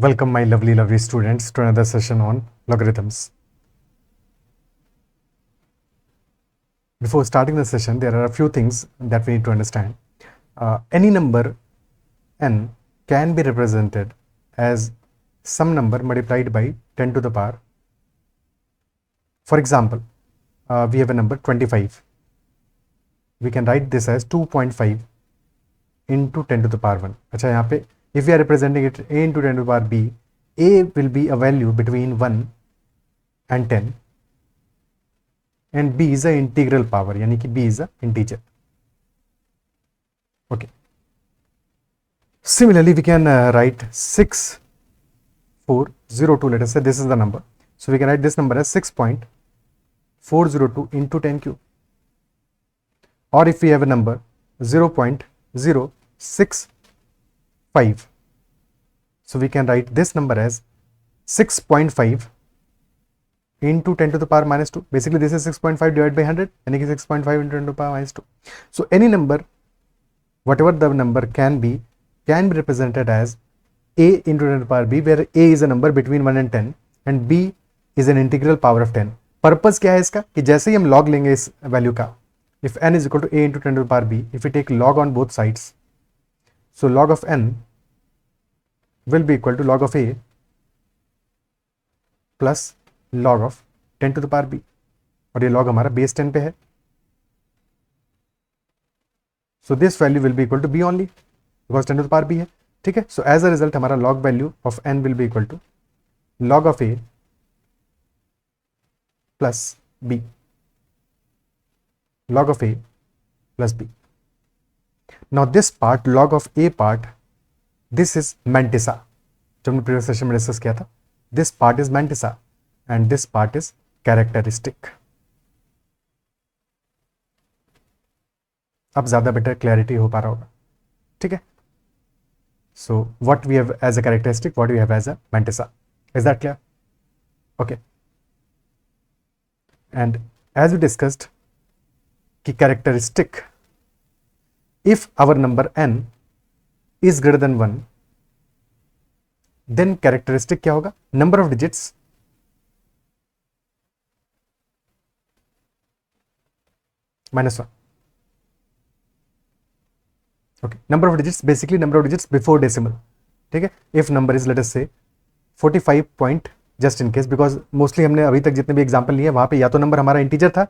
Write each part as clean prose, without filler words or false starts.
Welcome, my lovely students, to another session on logarithms. Before starting the session, there are a few things that we need to understand. Any number n can be represented as some number multiplied by 10 to the power. For example, we have a number 25. We can write this as 2.5 into 10 to the power 1. अच्छा, यहाँ पे if we are representing it a into 10 to the power b, a will be a value between 1 and 10 and b is a integral power, यानी कि b is a integer. Okay. Similarly, we can write 6402. Let us say this is the number. So we can write this number as 6.402 into 10 cube. Or if we have a number 0.065, so we can write this number as 6.5 into 10 to the power minus 2. Basically, this is 6.5 divided by 100, and 6.5 into 10 to the power minus 2. So any number, whatever the number can be represented as a into 10 to the power b, where a is a number between 1 and 10 and b is an integral power of 10. Purpose क्या है इसका कि जैसे ही हम log लेंगे इस value का, if n is equal to a into 10 to the power b, if we take log on both sides, so log of n will be equal to log of a plus log of 10 to the power b, और ये log हमारा base 10 पे है, so this value will be equal to b only because 10 to the power b है. ठीक है. So as a result हमारा log value of n will be equal to log of a plus b, log of a plus b. Now this part, log of a part, this is mantissa, जो हमने previous session में discuss किया था. This part is mantissa and this part is characteristic. अब ज़्यादा better clarity हो पा रहा होगा. ठीक है. So what we have as a characteristic, what we have as a mantissa. Is that clear? Okay. And as we discussed, कि characteristic, if our number n is greater than 1, then characteristic क्या होगा? Number of digits minus 1. Okay, number of digits, basically number of digits before decimal. ठीक है. If number is, let us say 45 point, just in case, because mostly हमने अभी तक जितने भी example लिए वहां पे या तो नंबर हमारा इंटीजर था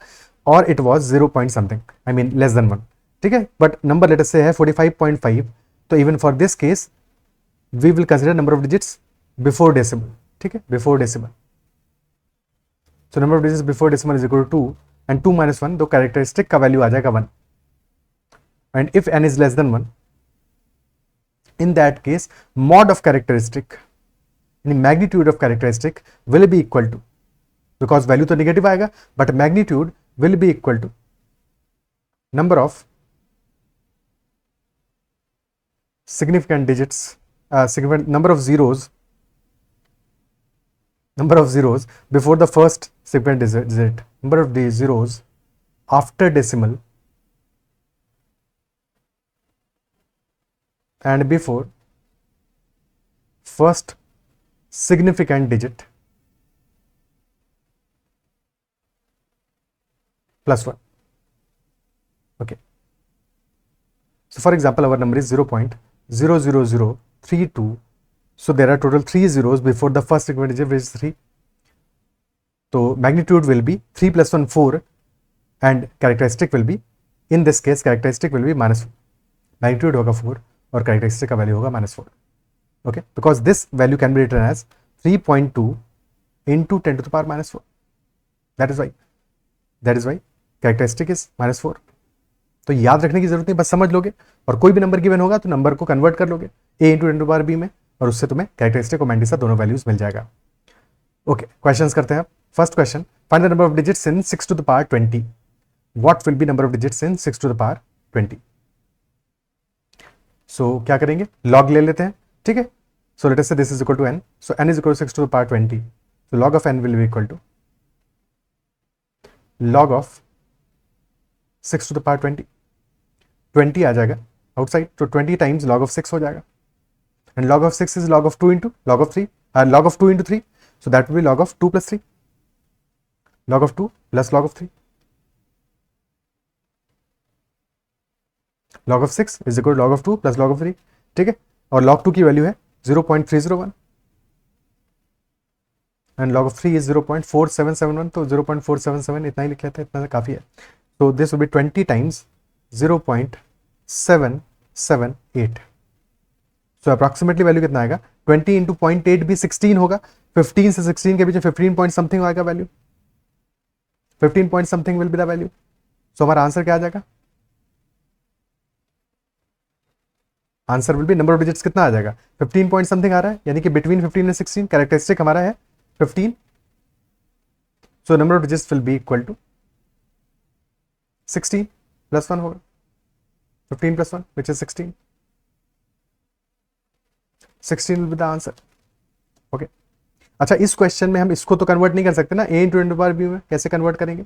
और it was 0 point something, I mean less than 1. ठीक है. बट नंबर लेट अस से है 45.5, तो even for this case we will consider number of digits before decimal. ठीक है, before decimal. So number of digits before decimal is equal to 2 and 2 minus 1, तो characteristic का value आ जाएगा 1. And if n is less than 1, in that case mod of characteristic, यानी magnitude of characteristic will be equal to, because value तो negative आएगा but magnitude will be equal to number of significant digits, significant number of zeros before the first significant digit, number of the zeros after decimal and before first significant digit plus 1. Okay. So for example, our number is 0.00032. So there are total 3 zeros before the first significant digit, which is 3. So magnitude will be 3 plus 1, 4, and characteristic will be, in this case characteristic will be minus 4. Magnitude होगा 4 और characteristic का value होगा minus 4. Okay, because this value can be written as 3.2 into 10 to the power minus 4. That is why characteristic is minus 4. तो याद रखने की जरूरत नहीं, बस समझ लोगे और कोई भी नंबर गिवन होगा तो नंबर को कन्वर्ट कर लोगे a into 10 to the power b में, और उससे तुम्हें कैरेक्टरिस्टिक और मैंटिसा दोनों वैल्यूज मिल जाएगा. ओके, क्वेश्चंस करते हैं. First question, find the number of digits in 6 to the power 20. What will be number of digits in 6 to the power 20? सो क्या करेंगे, लॉग ले लेते हैं. ठीक है. So let us say this is equal to n. So n is equal to 6 to the power 20. So log of n will be equal to log of 6 to the power 20. 20 आ जाएगा outside, तो 20 times log of 6 हो जाएगा. and log of 6 is log of 2 into log of 3, log of 2 into 3, so that will be log of 2 plus 3, log of 2 plus log of 3. log of 6 is equal to log of 2 plus log of 3, ठीक है, और log 2 की value है 0.301 and log of 3 is 0.4771, तो 0.477 इतना ही लिख लेते हैं, इतना काफ़ी है. तो this will B 20 times 0.778. So approximately value कितना आएगा, 20 इंटू 0.8 भी 16 होगा, 15 से 16 के बीच 15 पॉइंट समथिंग आएगा value, 15 point something will be the value. So हमारा आंसर क्या आ जाएगा, answer will be number of digits कितना आ जाएगा, 15 पॉइंट समथिंग आ रहा है, यानी कि बिटवीन 15 एंड 16, कैरेक्टरिस्टिक हमारा है 15. So number of digits will be equal to 16 plus 1 होगा, 15 plus 1 which is 16. 16 will be the answer. Okay, अच्छा इस क्वेश्चन में हम इसको तो कन्वर्ट नहीं कर सकते ना, a into n power b में कैसे कन्वर्ट करेंगे,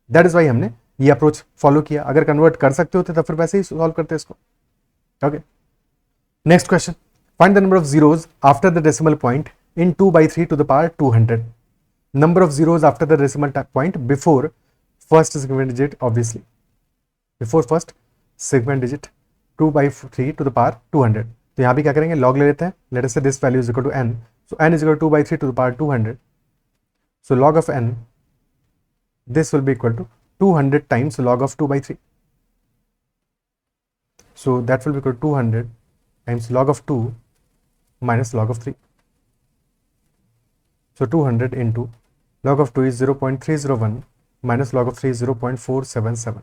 दैट इज वाई हमने ये अप्रोच फॉलो किया. अगर कन्वर्ट कर सकते होते तो फिर वैसे ही सॉल्व करते इसको. Okay, next question, find the number of zeros after the decimal point in 2/3 to the power 200. Number of zeros after the decimal point before first significant digit, obviously before first significant digit 2/3 to the power 200. तो यहाँ भी क्या करेंगे, log ले लेते हैं, let us say this value is equal to n, so n is equal to 2/3 to the power 200. So log of n, this will be equal to 200 times log of 2/3. So that will be equal to 200 times log of 2 minus log of 3. So 200 into log of 2 is 0.301 minus log of 3 is 0.477.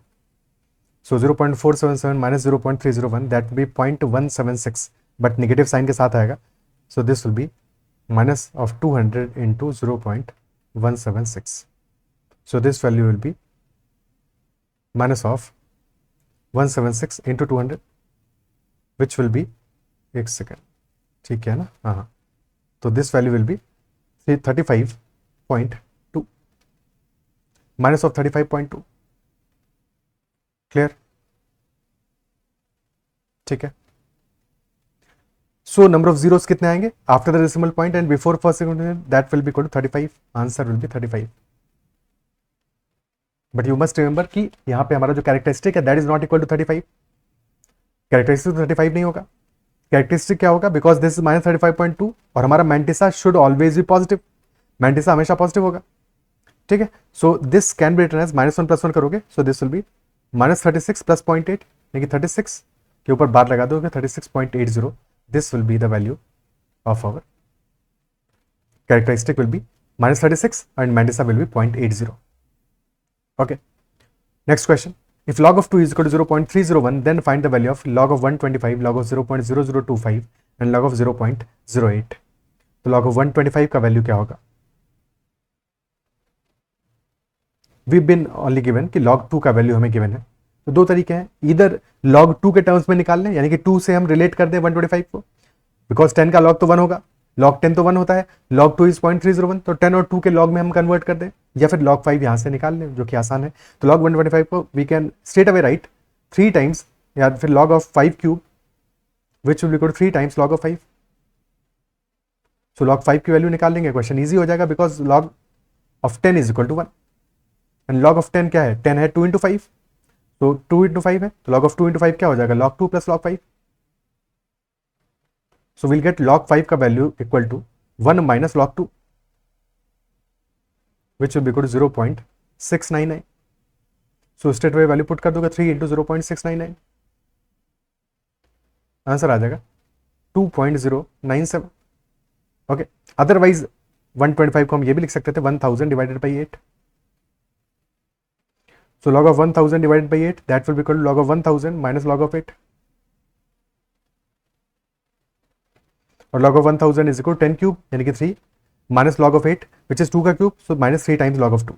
So 0.477 minus 0.301, that will be 0.176, but negative sign के साथ आएगा. So this will be minus of 200 into 0.176. So this value will be minus of 176 into 200, which will be, एक second, ठीक है ना, हाँ, तो this value will be 35.2 minus of 35.2. Clear, ठीक है. सो नंबर ऑफ जीरोस कितने आएंगे after the decimal point and before first significant, that will be equal to 35. Answer will be 35. But you must remember कि यहाँ पे हमारा जो characteristic है that is not equal to 35. Characteristic 35 नहीं होगा. कैरेक्टरिस्टिक क्या होगा, बिकॉज दिस इज माइनस 35.2 और हमारा mantissa should always be positive, mantissa हमेशा पॉजिटिव होगा, ठीक है. So this can be written as -1 + 1 करोगे, सो दिस विल बी -36 + 0.8, यानी कि 36 के ऊपर बार लगा दोगे 36.80. This will be the value of our characteristic, will be -36 and mantissa will be 0.80. Okay. Next question. If log of 2 is equal to 0.301, then find the value of log of 125, log of 0.0025 and log of 0.08. तो log of 125 का value क्या होगा? We've been only given कि log 2 का value हमें given है. तो दो तरीके हैं, इधर log 2 के टर्म्स में निकाल लें, यानी कि 2 से हम रिलेट कर दें 125 को, बिकॉज 10 का log तो 1 होगा, log 10 तो 1 होता है, log 2 इज 0.301, तो 10 और 2 के log में हम कन्वर्ट कर दें, या फिर log 5 यहाँ से निकाल लें, जो कि आसान है. तो log 125 को we can straight away write 3 times, या फिर log of 5 cube which will equal to 3 times log of 5. So log 5 की वैल्यू निकाल लेंगे, क्वेश्चन ईजी हो जाएगा, because log of 10 is equal to 1 and log of 10 क्या है, 10 है 2 इंटू 5, तो 2 इंटू 5 है, तो log of 2 इंटू 5 क्या हो जाएगा, log 2 plus log 5. So we'll get log 5 का value equal to 1 minus log 2, which will be equal to 0.699. So straight away value put कर दोगे 3 इंटू 0.699, आंसर आ जाएगा 2.097. ओके, अदरवाइज 125 को हम ये भी लिख सकते थे 1000 divided by 8. So log of 1000 divided by 8, that will be equal to log of 1000 minus log of 8. और log of 1000 is equal to 10 cube, यानी कि 3 minus log of 8 which is 2 का cube, so -3 times log of 2.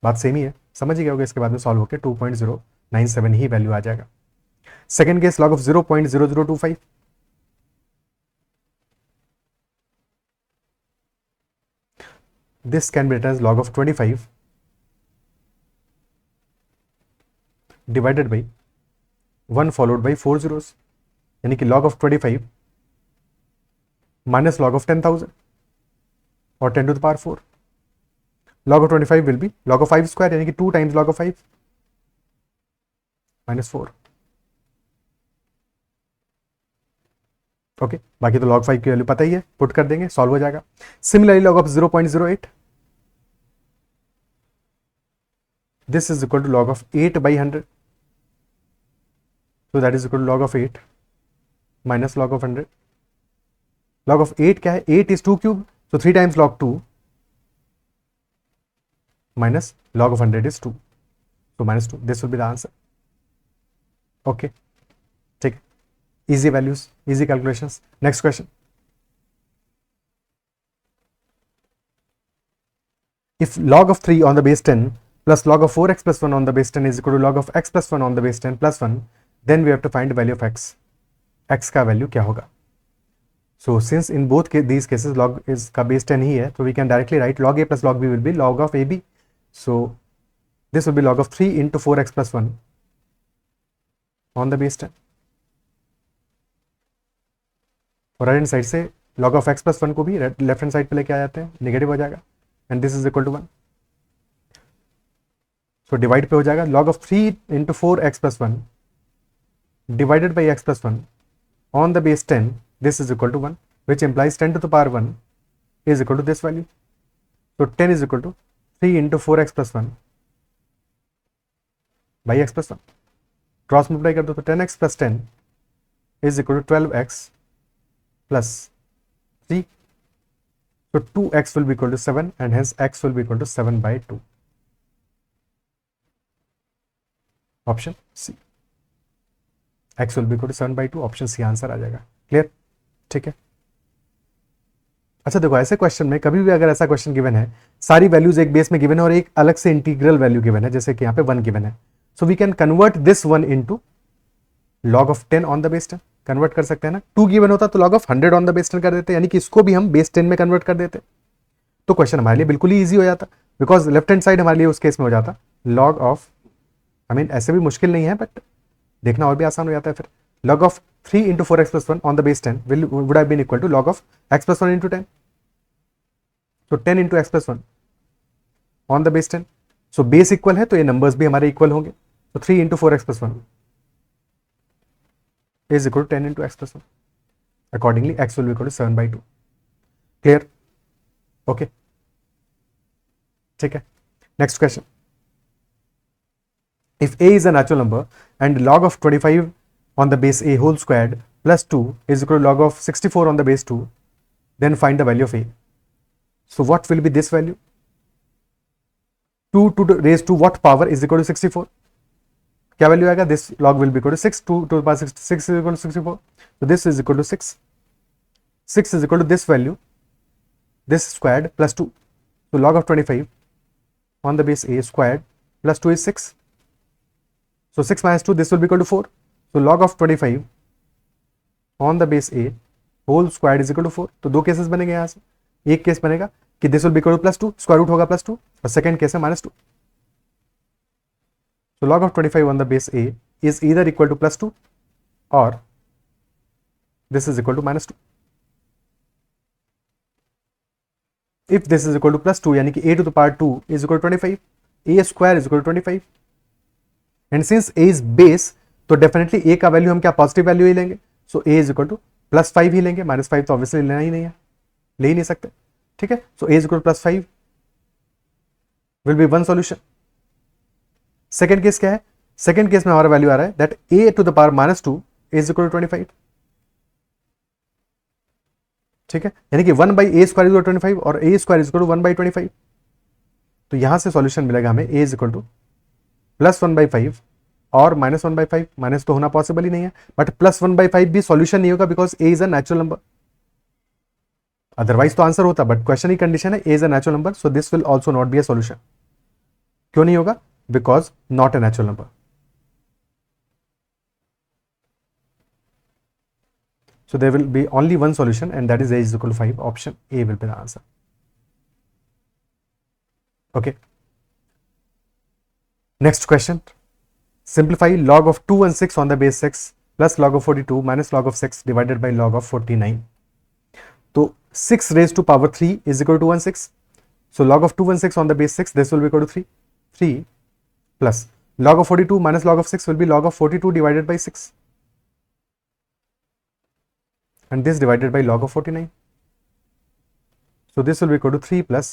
बात same ही है, समझ ही गए होगे. इसके बाद में सॉल्व होकर 2.097 ही वैल्यू आ जाएगा. Second case log of 0.0025. This can be written as log of 25 divided by 1 followed by 4 zeros. यानी कि log of 25 minus log of 10,000 or 10 to the power 4. Log of 25 will be log of 5 square, यानी कि 2 times log of 5 minus 4. Okay, बाकी तो log 5 की value पता ही है, put कर देंगे, सॉल्व हो जाएगा. Similarly log of 0.08, this is equal to log of 8 by 100. So that is equal to log of 8 minus log of 100. Log of 8 क्या है? 8 is 2 cube, so 3 times log 2 minus log of 100 is 2. So minus 2. This will be the answer. Okay. ठीक है. Easy values, easy calculations. Next question. If log of 3 on the base 10 plus log of 4x plus 1 on the base 10 is equal to log of x plus 1 on the base 10 plus 1, then we have to find the value of x. x का value क्या होगा? So since in both these cases log is का base 10 ही है, so we can directly write log a plus log b will be log of ab. So this will be log of 3 into 4x plus 1 on the base 10. और right hand side से log of x plus 1 को भी left hand side पे लेके आ जाते हैं, negative हो जाएगा, and this is equal to 1. So divide पे हो जाएगा log of 3 into 4x plus 1 divided by x plus 1 on the base 10, this is equal to 1, which implies 10 to the power 1 is equal to this value. So 10 is equal to 3 into 4x plus 1 by x plus 1. Cross multiply कर दो तो 10x plus 10 is equal to 12x plus 3. So 2x will be equal to 7 and hence x will be equal to 7 by 2. Option C. x will be equal to 7 by 2. Option C answer आ जाएगा. Clear? ठीक है. अच्छा देखो, ऐसे question में कभी भी अगर ऐसा क्वेश्चन गिवन है, सारी वैल्यूज एक बेस में गिवन है और एक अलग से इंटीग्रल वैल्यू गिवन है, जैसे कि यहाँ पे 1 गिवन है, so we can convert this 1 into log of 10 on the base 10. Convert कर सकते हैं ना. 2 गिवन होता तो log of 100 on the base 10 कर देते, यानी कि इसको भी हम बेस 10 में कन्वर्ट कर देते, तो क्वेश्चन हमारे लिए बिल्कुल ही ईजी हो जाता, बिकॉज लेफ्ट हैंड साइड हमारे लिए उस केस में हो जाता log ऑफ, आई मीन ऐसे भी मुश्किल नहीं है बट देखना और भी आसान हो जाता है फिर. log of 3 into 4x plus 1 on the base 10 would have been equal to log of x plus 1 into 10. So 10 into x plus 1 on the base 10. So base equal है तो ये नंबर्स भी हमारे इक्वल होंगे. So 3 into 4x plus 1 is equal to 10 into x plus 1. Accordingly, x will be equal to 7 by 2. Clear? Okay. ठीक है. Next question. If a is a natural number and log of 25 on the base a whole squared plus 2 is equal to log of 64 on the base 2, then find the value of a. So what will be this value? 2 to the raise to what power is equal to 64? क्या value आएगा? This log will be equal to 6. 2 to the power 6 is equal to 64. So this is equal to 6. 6 is equal to this value, this squared plus 2. So log of 25 on the base a squared plus 2 is 6. So 6 minus 2, this will be equal to 4. So log of 25 on the base a whole squared is equal to 4. तो दो cases बनेंगे यहाँ से. एक case बनेगा कि this will be equal to plus 2, square root होगा plus 2, और सेकंड केस है minus 2. So log of 25 on the base a is either equal to plus 2 or this is equal to minus 2. If this is equal to plus 2, यानी कि a to the power 2 is equal to 25, a square is equal to 25. And since a is base, तो definitely a का value हम क्या positive value ही लेंगे. सो a is equal to plus 5 ही लेंगे, minus 5 तो obviously लेना ही नहीं है, ले ही नहीं सकते. ठीक है. सो a is equal to plus 5 will be one solution. Second case क्या है? सेकेंड केस में हमारा वैल्यू आ रहा है that a to the power minus 2 is equal to 25. ठीक है. यानी कि 1 by a square is equal to 25 और a square is equal to 1 by 25. तो यहां से सॉल्यूशन मिलेगा हमें a is equal to plus 1 by 5 और माइनस 1 बाई 5. माइनस तो होना पॉसिबल ही नहीं है, बट प्लस 1 बाई 5 भी सॉल्यूशन नहीं होगा because a is a natural number. Otherwise तो आंसर होता, बट क्वेश्चन की कंडीशन है a is a natural number, so this will also not be a solution. क्यों नहीं होगा? because not a natural number. So there will be only one solution and that is a is equal to 5. Option A will be the answer. Okay. Next question. Simplify log of 2 and 6 on the base 6 plus log of 42 minus log of 6 divided by log of 49. तो 6 raised to power 3 is equal to 16. So log of 216 on the base 6, this will be equal to 3. 3 plus log of 42 minus log of 6 will be log of 42 divided by 6. And this divided by log of 49. So this will be equal to 3 plus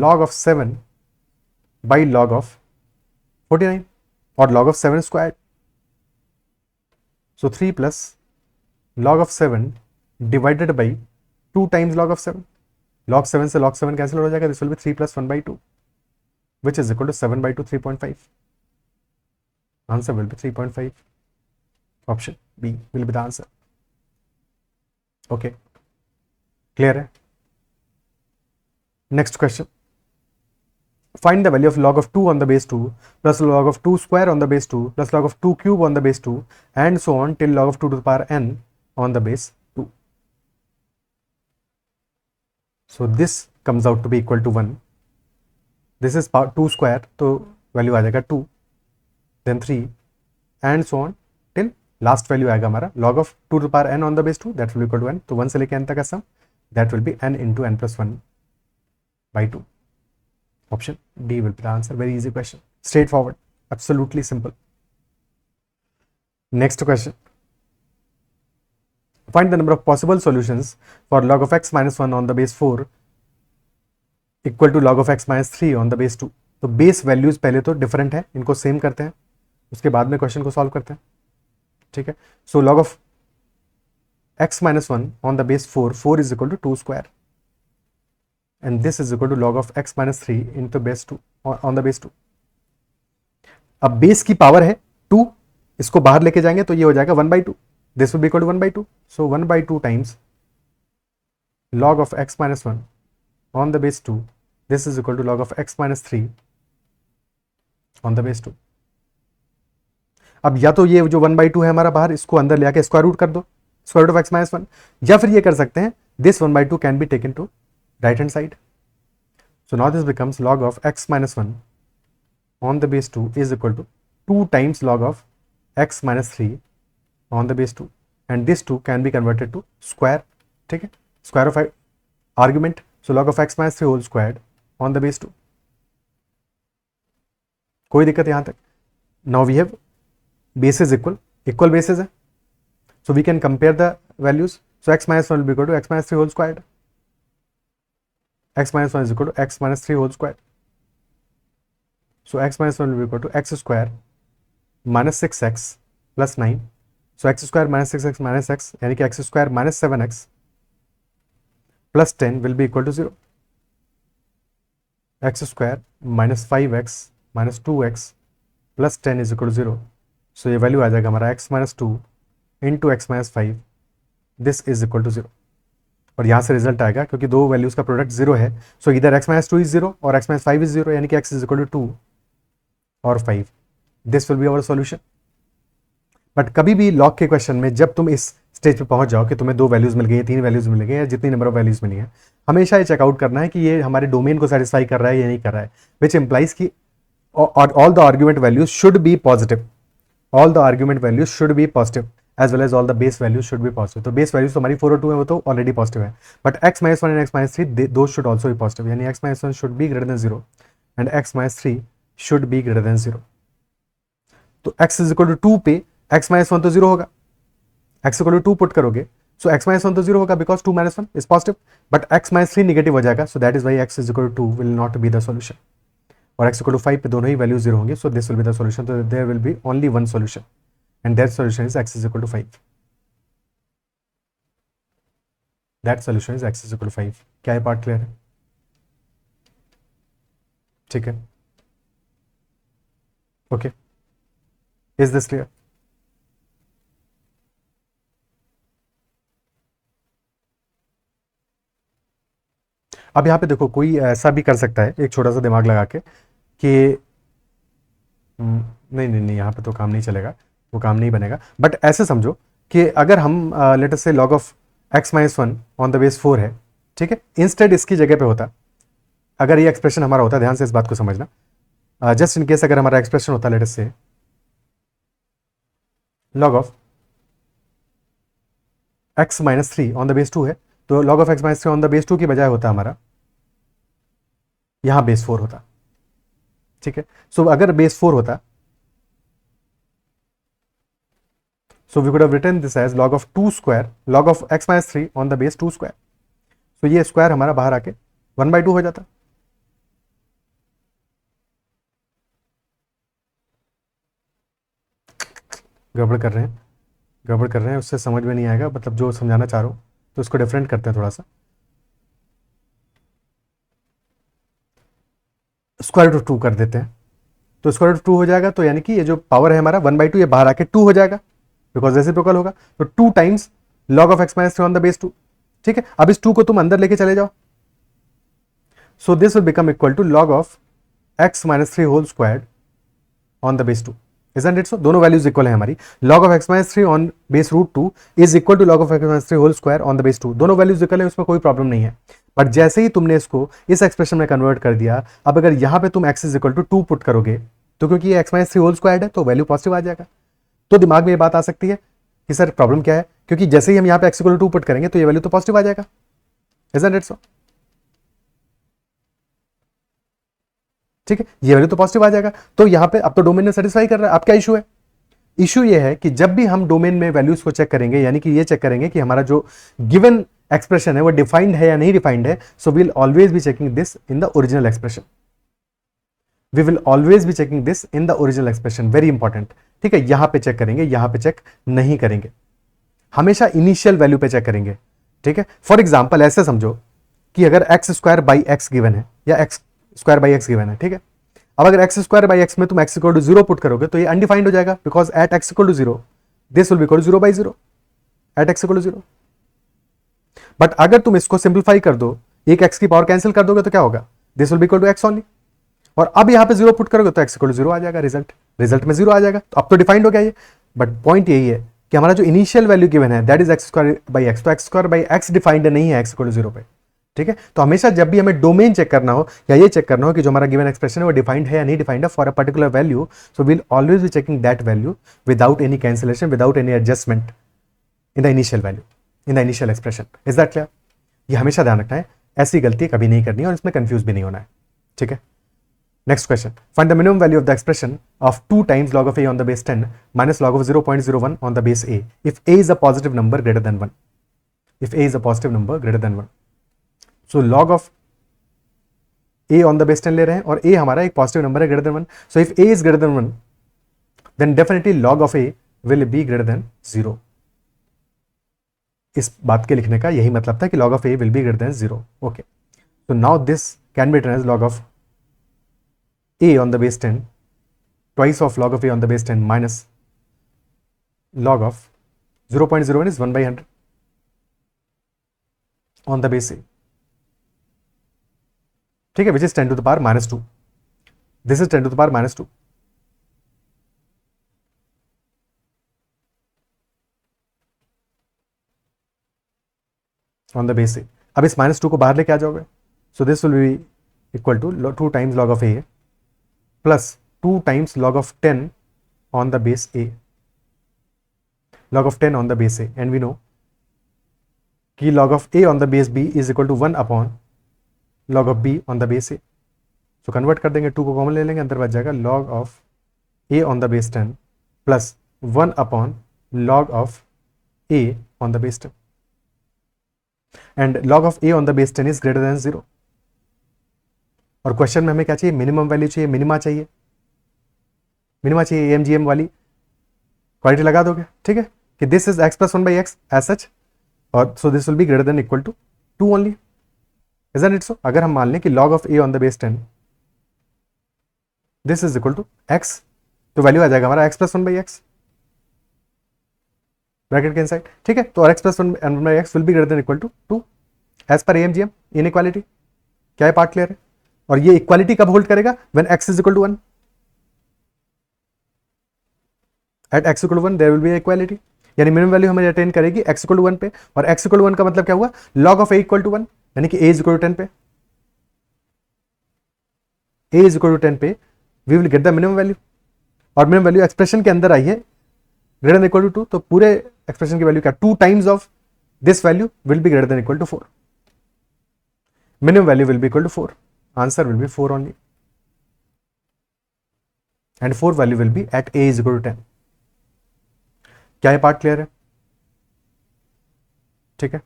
log of 7 by log of 49 or log of 7 squared. So 3 plus log of 7 divided by 2 times log of 7. Log 7 से log 7 cancel हो जाएगा. This will be 3 plus 1 by 2, which is equal to 7 by 2, 3.5. Answer will be 3.5. Option B will be the answer. Okay. Clear है? Next question. Find the value of log of 2 on the base 2 plus log of 2 square on the base 2 plus log of 2 cube on the base 2 and so on till log of 2 to the power n on the base 2. So this comes out to be equal to 1. This is 2 square, तो value आ जाएगा 2, then 3 and so on till last value आएगा हमारा log of 2 to the power n on the base 2, that will be equal to n. तो 1 से लेके n तक का sum, that will be n into n plus 1 by 2. Option D will be the answer. Very easy question. Straightforward. Absolutely simple. Next question. Find the number of possible solutions for log of x minus 1 on the base 4 equal to log of x minus 3 on the base 2. तो base values पहले तो different है, इनको same करते हैं, उसके बाद में क्वेश्चन को सॉल्व करते हैं. ठीक है. So log of x minus 1 on the base 4 is equal to 2 square. And this is equal to log of x minus 3 into base 2 on the base 2. अब बेस की पावर है 2, इसको बाहर लेके जाएंगे तो ये हो जाएगा 1 by 2. This will be equal to 1 by 2. So 1 by 2 times log of x minus 1 on the base 2. This is equal to log of x minus 3 on the base 2. अब या तो ये जो 1 by 2 है हमारा बाहर, इसको अंदर ले आके स्क्वायर रूट कर दो, square root of x minus 1, या फिर ये कर सकते हैं this 1 by 2 can be taken to right hand side. So now this becomes log of x minus 1 on the base 2 is equal to 2 times log of x minus 3 on the base 2, and this 2 can be converted to square. ठीक है, square of argument. So log of x minus 3 whole squared on the base 2. कोई दिक्कत यहां तक? Now we have bases equal bases है, so we can compare the values. So x minus 1 will be equal to x minus 3 whole squared. X minus 1 is equal to x minus 3 whole square. So x minus 1 will be equal to x square minus 6x plus 9. So x square minus 6x minus x, यानी कि x square minus 7x plus 10 will be equal to 0. X square minus 5x minus 2x plus 10 is equal to 0. So ये value आ जाएगा हमारा x minus 2 into x minus 5. This is equal to 0. और यहाँ से result आएगा क्योंकि दो वैल्यूज का प्रोडक्ट 0 है. सो इधर x minus 2 is 0 और x minus 5 is 0, यानी कि x is equal to 2 और 5. This will be our solution. But कभी भी लॉग के क्वेश्चन में जब तुम इस स्टेज पे पहुंच जाओ कि तुम्हें 2 वैल्यूज मिल गई है, 3 वैल्यूज मिल गई है, जितनी नंबर ऑफ वैल्यूज मिली है, हमेशा ये चेकआउट करना है कि ये हमारे डोमेन को सेटिस्फाई कर रहा है या नहीं कर रहा है, विच इंप्लाइज की all the argument values should be positive. All the argument values should be positive as well as all the base values should be positive. तो base values तो हमारी 4 और 2 है, वो तो ऑलरेडी पॉजिटिव है, but x minus 1 and x minus 3 those should also be positive. यानी x minus 1 should be greater than 0 and x minus 3 should be greater than 0. तो x is equal to 2 पे x minus 1 तो 0 होगा, x equal to 2 put करोगे, so x minus 1 तो 0 होगा because 2 minus 1 is positive, but x minus 3 negative हो जाएगा, so that is why x is equal to 2 will not be the solution. और x equal to 5 पे दोनों ही value 0 होंगे, so this will be the solution. So there will be only one solution and that solution is x is equal to 5. That solution is x is equal to 5. क्या ये part clear है? ठीक है, okay. Is this clear? अब यहां पे देखो, कोई ऐसा भी कर सकता है एक छोटा सा दिमाग लगा के कि नहीं यहां पे तो काम नहीं चलेगा, वो काम नहीं बनेगा. बट ऐसे समझो कि अगर हम late us say log of x minus 1 on the base 4 है, ठीक है, इंस्टेड इसकी जगह पे होता, अगर ये एक्सप्रेशन हमारा होता, ध्यान से इस बात को समझना, जस्ट इन केस अगर हमारा एक्सप्रेशन होता late us say log of x minus three on the base two है, तो log of x minus three on the base two की बजाय होता हमारा यहां बेस फोर होता। ठीक है, सो अगर बेस फोर होता, so we could have written this as log of 2 square log of x minus 3 on the base 2 square। so ये स्क्वायर हमारा बाहर आके 1/2 हो जाता। गड़बड़ कर रहे हैं, गड़बड़ कर रहे हैं, उससे समझ में नहीं आएगा, मतलब जो समझाना चाह रहा हूँ तो उसको डिफरेंट करते हैं थोड़ा सा। स्क्वायर रूट 2 कर देते हैं, तो स्क्वायर रूट 2 हो जाएगा, तो यानी कि ये जो पावर है हमारा 1/2 ये बाहर आके 2 हो जाएगा, बिकॉज रेसिप्रोकल होगा, तो 2 times log of x minus three on the base 2। ठीक है, अब इस 2 को तुम अंदर लेके चले जाओ, so this will become equal to log of x minus three whole squared on the base 2। Isn't it so? दोनों वैल्यूज इक्वल है हमारी। log of x minus 3 on base root 2 is equal to log of x minus 3 whole square on the base 2। दोनों values equal है, उसमें कोई problem नहीं है। But जैसे ही तुमने इसको इस एक्सप्रेशन में कन्वर्ट कर दिया, अब अगर यहां पे तुम x is equal to 2 put करोगे, तो क्योंकि ये x माइनस 3 होल स्क्वायर है तो वैल्यू पॉजिटिव आ जाएगा। तो दिमाग में ये बात आ सकती है कि सर प्रॉब्लम क्या है, क्योंकि जैसे ही हम यहाँ पे x इक्वल टू 2 पुट करेंगे तो ये वैल्यू तो पॉजिटिव आ जाएगा। Isn't it so? ठीक है, ये वैल्यू तो पॉजिटिव आ जाएगा, तो यहां पे अब तो डोमेन ने सेटिस्फाई कर रहा है। अब क्या इशू है? इशू ये है कि जब भी हम डोमेन में वैल्यूज को चेक करेंगे, यानी कि ये चेक करेंगे कि हमारा जो गिवन एक्सप्रेशन है वो डिफाइंड है या नहीं डिफाइंड है, so we will always be checking this in the original expression. We will always be checking this in the original expression, very important. ठीक है, यहां पे चेक करेंगे, यहां पे चेक नहीं करेंगे, हमेशा इनिशियल वैल्यू पे चेक करेंगे। ठीक है, फॉर एग्जाम्पल ऐसे समझो कि अगर x square by x given है या x square by x given है, ठीक है, अब अगर एक्स स्क्वायर बाई एक्स में तुम एक्स इक्वल टू 0 पुट करोगे तो ये अनडिफाइंड हो जाएगा, because at x equal to 0 this will be equal to 0/0 at x equal to 0। But अगर तुम इसको सिंप्लीफाई कर दो, एक एक्स की पावर कैंसिल कर दोगे तो क्या होगा, this will be equal to x only. और अब यहां पे 0 पुट करोगे तो एक्स इक्वल टू 0 आ जाएगा, रिजल्ट में 0 आ जाएगा, तो अब तो डिफाइंड हो गया ये। बट पॉइंट यही है कि हमारा जो इनिशियल वैल्यू गिवन है that is X square by X, तो X square by X defined नहीं है एक्स इक्वल टू 0 पे। ठीक है, तो हमेशा जब भी हमें डोमेन चेक करना हो या ये चेक करना हो कि जो हमारा गिवन एक्सप्रेशन है वो डिफाइंड है या नहीं डिफाइंड है for a particular value, so will always be checking that value without any cancellation, without any adjustment in the initial value, in the initial expression. Is that clear? ये हमेशा ध्यान रखना है, ऐसी गलती कभी नहीं करनी है और इसमें कंफ्यूज भी नहीं होना है। ठीक है, next question, find the minimum value of the expression of 2 times log of a on the base 10 minus log of 0.01 on the base a if a is a positive number greater than 1, if a is a positive number greater than 1। So log of a on the base 10 ले रहे हैं और a हमारा एक positive number है greater than 1, so if a is greater than 1 then definitely log of a will be greater than 0। इस बात के लिखने का यही मतलब था कि log of a will be greater than 0। Okay, so now this can be written as log of a on the base 10 twice of log of a on the base 10 minus log of 0.01 is 1/100 on the base a। ठीक है, which is 10 to the power minus 2, this is 10 to the power minus 2। On the base A, अब इस -2 को बाहर लेके आ जाओगे, so this will be equal to 2 times log of A plus 2 times log of 10 on the base A, log of 10 on the base A, and we know कि log of a on the base b is equal to 1 upon log of b on the base a. So convert कर देंगे, 2 को common ले लेंगे, अंदर बच जाएगा log of a on the base 10 plus 1 upon log of a on the base 10, and log of a on the base 10 is greater than 0। और question में हमें क्या चाहिए, मिनिमम वैल्यू चाहिए, मिनिमा चाहिए, मिनिमा चाहिए, AMGM वाली क्वालिटी लगा दोगे। ठीक है, कि this is x plus 1/x as such, और so this will be greater than equal to 2 only. Isn't it so? अगर हम मान लें कि log of a on the base 10 this is equal to x, तो वैल्यू आ जाएगा हमारा x प्लस 1/x ब्रैकेट के इनसाइड। ठीक है, तो x plus 1/x will be greater than equal to 2 as पर AMGM इनइक्वालिटी। क्या है, पार्ट क्लियर है? और ये इक्वालिटी कब होल्ड करेगा, when x is equal to 1, at x equal to 1 there will be equality, यानी मिनिमम वैल्यू हमें अटेन करेगी x इक्वल टू 1 पे, और x इक्वल टू 1 का मतलब क्या हुआ, log of a equal to 1, यानी कि a इज इक्वल टू 10 पे, a इज इक्वल टू 10 पे we will get the minimum value, और मिनिमम वैल्यू एक्सप्रेशन के अंदर आई है ग्रेटर देन इक्वल टू 2, तो पूरे एक्सप्रेशन की वैल्यू क्या, 2 times of this value will be greater than equal to 4. Minimum value will be equal to 4. Answer will be 4 only. And 4 value will be at a is equal to 10. क्या ये part clear है? ठीक है,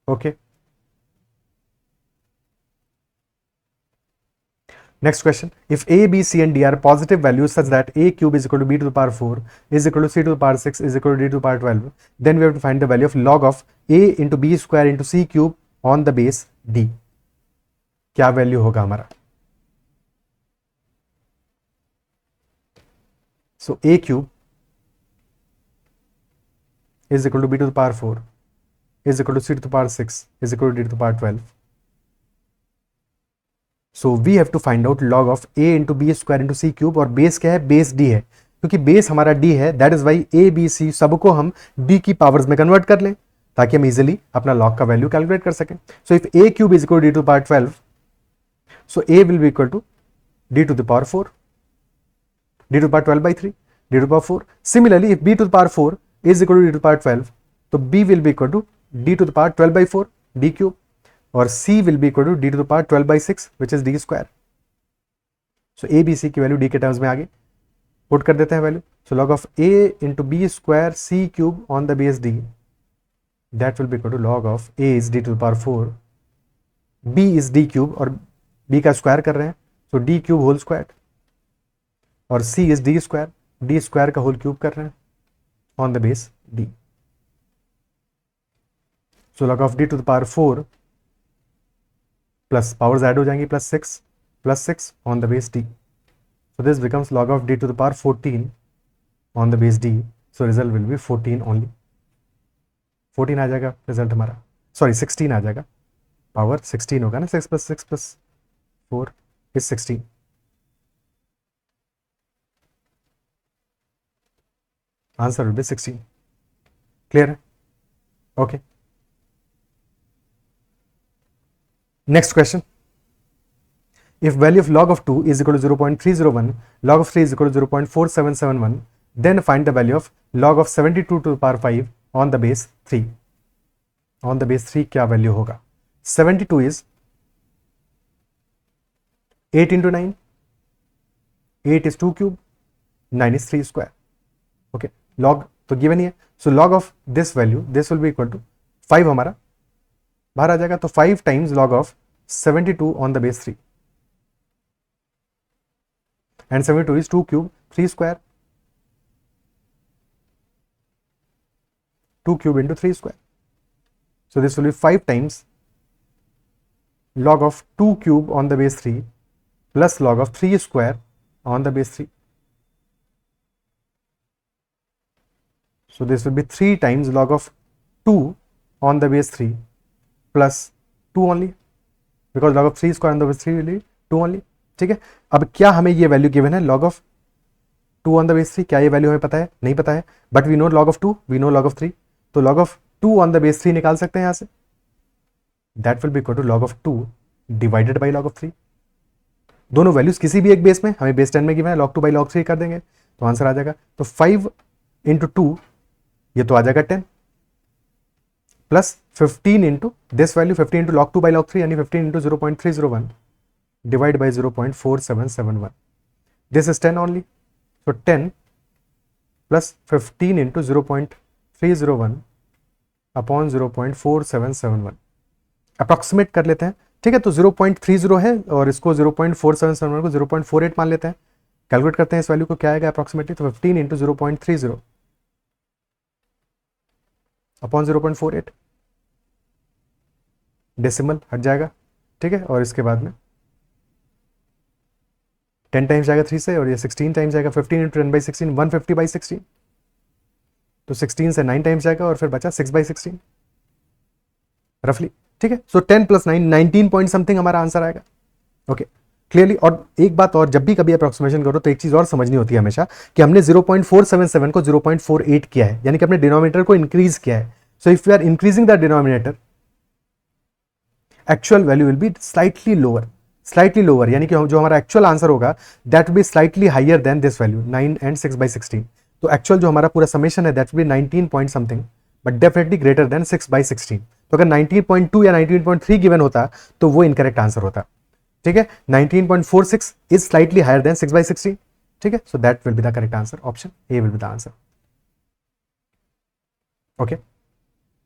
okay. Next question. If A, B, C and D are positive values such that A cube is equal to B to the power 4 is equal to C to the power 6 is equal to D to the power 12, then we have to find the value of log of A into B square into C cube on the base D. क्या value होगा हमारा? So A cube is equal to B to the power 4 is equal to C to the power 6 is equal to D to the power 12. So we have to find out log of a into b square into c cube. और base क्या है? Base d है, क्योंकि base हमारा d है. That is y a b c सबको हम d की पावर्स में कन्वर्ट कर लें ताकि हम इजिली अपना लॉग का वैल्यू कैलकुलेट कर सकें. So if a cube is equal to d to power 12, so a will be equal to d to the power 4, d to the power 12 by 3, d to the power 4. Similarly if b to the power 4 is equal to d to the power 12, तो b will be equal to d to the power 12 by 4 d cube, और c will be equal to d to the power 12 by 6 which is d square. So a b c की value d के terms में आगे put कर देते हैं value. So log of a into b square c cube on the base d, that will be equal to log of a is d to the power 4, b is d cube और b का square कर रहे हैं, so d cube whole square, और c is d square का whole cube कर रहे हैं on the base d. So log of d to the power 4 plus powers add हो जाएंगी plus 6 on the base D. So this becomes log of d to the power 14 on the base D. So result will be 14 only. 14 आ जाएगा result हमारा, sorry 16 आ जाएगा, power 16 होगा ना, 6 + 4 is 16. Answer will B 16. Clear है? Okay. Next question. If value of log of 2 is equal to 0.301, log of 3 is equal to 0.4771, then find the value of log of 72 to the power 5 on the base 3. On the base 3 क्या value होगा? 72 is 8 into 9, 8 is 2 cube, 9 is 3 square. Okay, log तो given ही है. So log of this value, this will be equal to 5 हमारा बाहर आ जाएगा, तो 5 times log of 72 on the base 3, and 72 is 2 cube 3 square, 2 cube into 3 square. So this will B 5 times log of 2 cube on the base 3 plus log of 3 square on the base 3. So this will be 3 times log of 2 on the base 3 plus 2 only, because log of 3 square on the base 3 will be 2 only. ठीक है. अब क्या हमें ये value given है log of 2 on the base 3, क्या ये value हमें पता है? नहीं पता है, but we know log of 2, we know log of 3, तो log of 2 on the base 3 निकाल सकते हैं यहाँ से. That will be equal to log of 2 divided by log of 3. दोनों वैल्यूज किसी भी एक बेस में, हमें बेस 10 में गिवन है, log 2 बाई log 3 कर देंगे तो आंसर आ जाएगा. तो 5 इंटू 2 ये तो आ जाएगा 10, plus 15 into this value 15 into log 2 by log 3 यानी 15 into 0.301 divide by 0.4771. This is 10 only. So 10 plus 15 into 0.301 upon 0.4771 approximate कर लेते हैं. ठीक है, तो 0.30 है और इसको 0.4771 को 0.48 मान लेते हैं. कैलकुलेट करते हैं इस वैल्यू को, क्या आएगा अप्रॉक्सीमेटली. तो 15 इंटू 0.30 अपॉन 0.48, डेसिमल हट जाएगा. ठीक है, और इसके बाद में 10 टाइम्स जाएगा 3 से, और ये 16 टाइम्स जाएगा. 15 इंटू 10 बाई 16 150 बाई 16, तो 16 से 9 टाइम्स जाएगा और फिर बचा 6 बाई 16 रफली. ठीक है, सो 10 प्लस 9 19 पॉइंट समथिंग हमारा आंसर आएगा. Okay, clearly. और एक बात और, जब भी कभी अप्रोक्सीमेशन करो तो एक चीज और समझनी होती है हमेशा कि हमने 0.477 को 0.48 किया है, यानी कि अपने डिनोमिनेटर को इंक्रीज किया है. So if we are increasing the denominator, actual value will be slightly lower, यानी कि जो हमारा एक्चुअल आंसर होगा that will be slightly higher than this value 9 and 6 by 16. तो एक्चुअल जो हमारा पूरा समेशन है that will B 19 point something, but definitely greater than 6/16। तो अगर 19.2 या 19.3 गिवन होता तो वो इनकरेक्ट आंसर होता। ठीक है, 19.46 इज स्लाइटली हायर देन 6/16। ठीक है, so that will be the correct answer, option A will be the answer. Okay,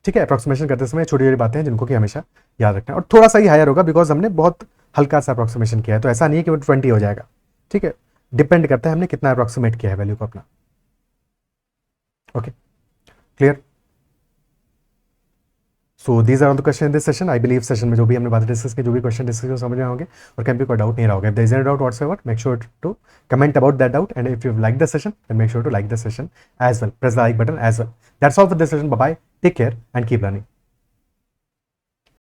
ठीक है, अप्रोक्सीमेशन करते समय छोटी छोटी बातें हैं जिनको कि हमेशा याद रखना है, और थोड़ा सा ही हायर होगा बिकॉज हमने बहुत हल्का सा अप्रोक्सीमेशन किया है, तो ऐसा नहीं है कि वो 20 हो जाएगा। ठीक है, डिपेंड करता है हमने कितना अप्रोक्सीमेट किया है वैल्यू को अपना। Okay, clear. So these are all the question in this session. I believe session में जो भी हमने बातें डिस्कस की, जो भी क्वेश्चन डिस्कस समझ में होंगे और कहीं भी कोई डाउट नहीं रहा होगा। If there is any doubt whatsoever, make sure to comment about that doubt, and if you like the session then make sure to like the session as well, press the like button as well. That's all for this session, bye bye, take care and keep learning.